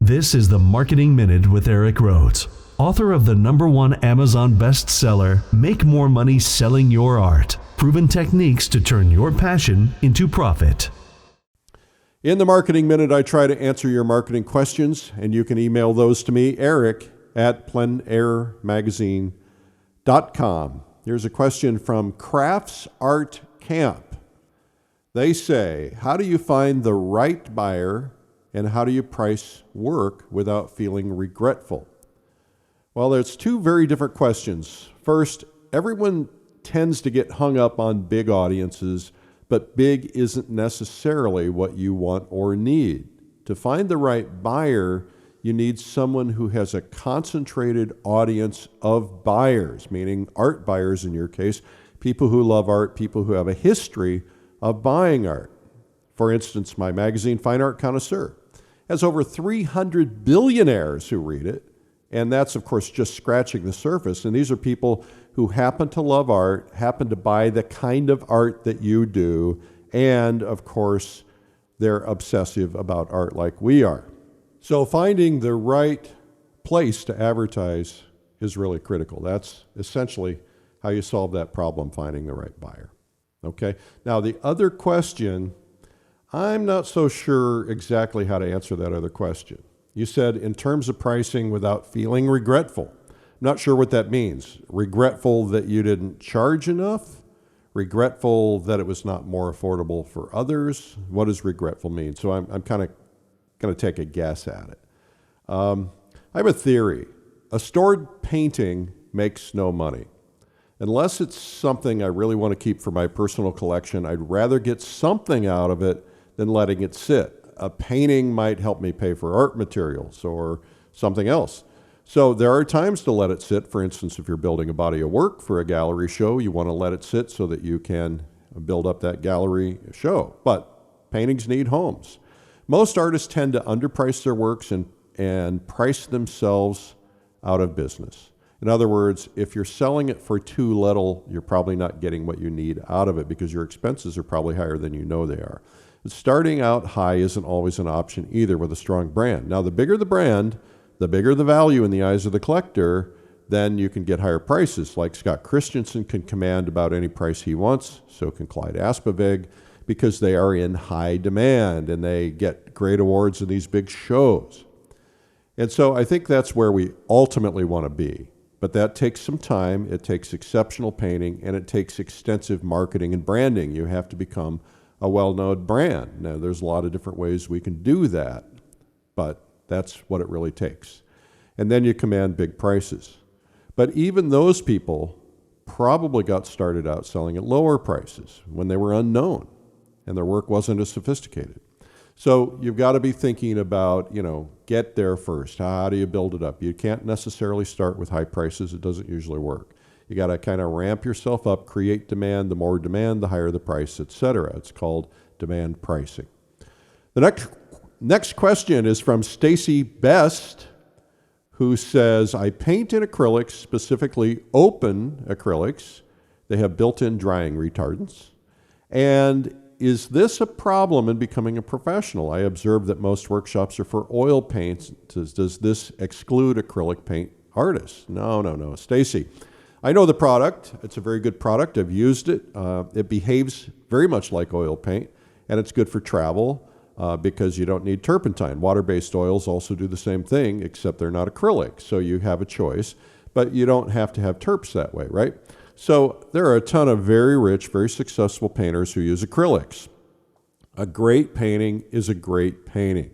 This is the Marketing Minute with Eric Rhoads, author of the #1 Amazon bestseller, Make More Money Selling Your Art, Proven Techniques to Turn Your Passion into Profit. In the Marketing Minute, I try to answer your marketing questions, and you can email those to me, eric@pleinairmagazine.com. Here's a question from Crafts Art Camp. They say, how do you find the right buyer and how do you price work without feeling regretful? Well, there's two very different questions. First, everyone tends to get hung up on big audiences, but big isn't necessarily what you want or need. To find the right buyer, you need someone who has a concentrated audience of buyers, meaning art buyers in your case, people who love art, people who have a history of buying art. For instance, my magazine, Fine Art Connoisseur, has over 300 billionaires who read it, and that's, of course, just scratching the surface. And these are people who happen to love art, happen to buy the kind of art that you do, and, of course, they're obsessive about art like we are. So finding the right place to advertise is really critical. That's essentially how you solve that problem, finding the right buyer. Okay? Now, the other question, I'm not so sure exactly how to answer that other question. You said in terms of pricing without feeling regretful. I'm not sure what that means. Regretful that you didn't charge enough? Regretful that it was not more affordable for others? What does regretful mean? So I'm kind of going to take a guess at it. I have a theory. A stored painting makes no money. Unless it's something I really want to keep for my personal collection, I'd rather get something out of it than letting it sit. A painting might help me pay for art materials or something else. So there are times to let it sit. For instance, if you're building a body of work for a gallery show, you want to let it sit so that you can build up that gallery show. But paintings need homes. Most artists tend to underprice their works and price themselves out of business. In other words, if you're selling it for too little, you're probably not getting what you need out of it because your expenses are probably higher than you know they are. Starting out high isn't always an option either with a strong brand. Now, the bigger the brand, the bigger the value in the eyes of the collector, then you can get higher prices. Like Scott Christensen can command about any price he wants, so can Clyde Aspavig, because they are in high demand and they get great awards in these big shows. And so I think that's where we ultimately want to be. But that takes some time, it takes exceptional painting, and it takes extensive marketing and branding. You have to become a well-known brand. Now, there's a lot of different ways we can do that, but that's what it really takes. And then you command big prices. But even those people probably got started out selling at lower prices when they were unknown and their work wasn't as sophisticated. So you've got to be thinking about, get there first. How do you build it up? You can't necessarily start with high prices. It doesn't usually work. You got to kind of ramp yourself up, create demand. The more demand, the higher the price, etc. It's called demand pricing. The next question is from Stacy Best, who says, I paint in acrylics, specifically open acrylics. They have built-in drying retardants. And is this a problem in becoming a professional? I observe that most workshops are for oil paints. Does this exclude acrylic paint artists? No. Stacy, I know the product. It's a very good product. I've used it. It behaves very much like oil paint, and it's good for travel because you don't need turpentine. Water-based oils also do the same thing, except they're not acrylic, so you have a choice. But you don't have to have terps that way, right? So there are a ton of very rich, very successful painters who use acrylics. A great painting is a great painting.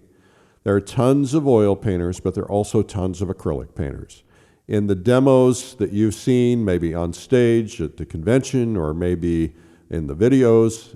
There are tons of oil painters, but there are also tons of acrylic painters. In the demos that you've seen, maybe on stage at the convention or maybe in the videos,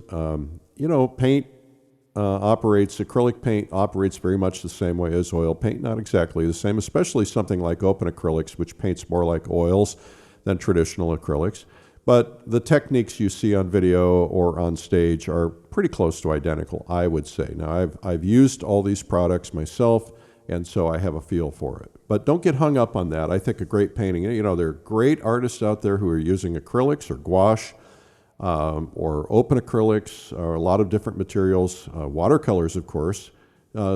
acrylic paint operates very much the same way as oil paint, not exactly the same, especially something like open acrylics, which paints more like oils than traditional acrylics. But the techniques you see on video or on stage are pretty close to identical, I would say. Now, I've used all these products myself, and so I have a feel for it. But don't get hung up on that. I think a great painting, there are great artists out there who are using acrylics or gouache or open acrylics or a lot of different materials, watercolors, of course.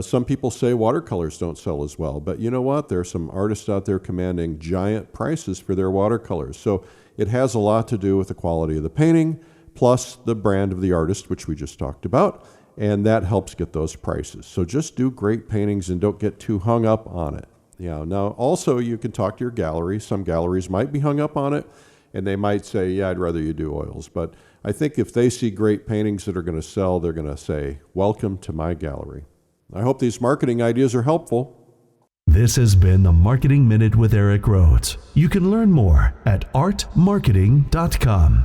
Some people say watercolors don't sell as well, but you know what? There are some artists out there commanding giant prices for their watercolors. So it has a lot to do with the quality of the painting, plus the brand of the artist, which we just talked about, and that helps get those prices. So just do great paintings and don't get too hung up on it. Yeah. Now, also, you can talk to your gallery. Some galleries might be hung up on it, and they might say, yeah, I'd rather you do oils. But I think if they see great paintings that are going to sell, they're going to say, welcome to my gallery. I hope these marketing ideas are helpful. This has been the Marketing Minute with Eric Rhoads. You can learn more at artmarketing.com.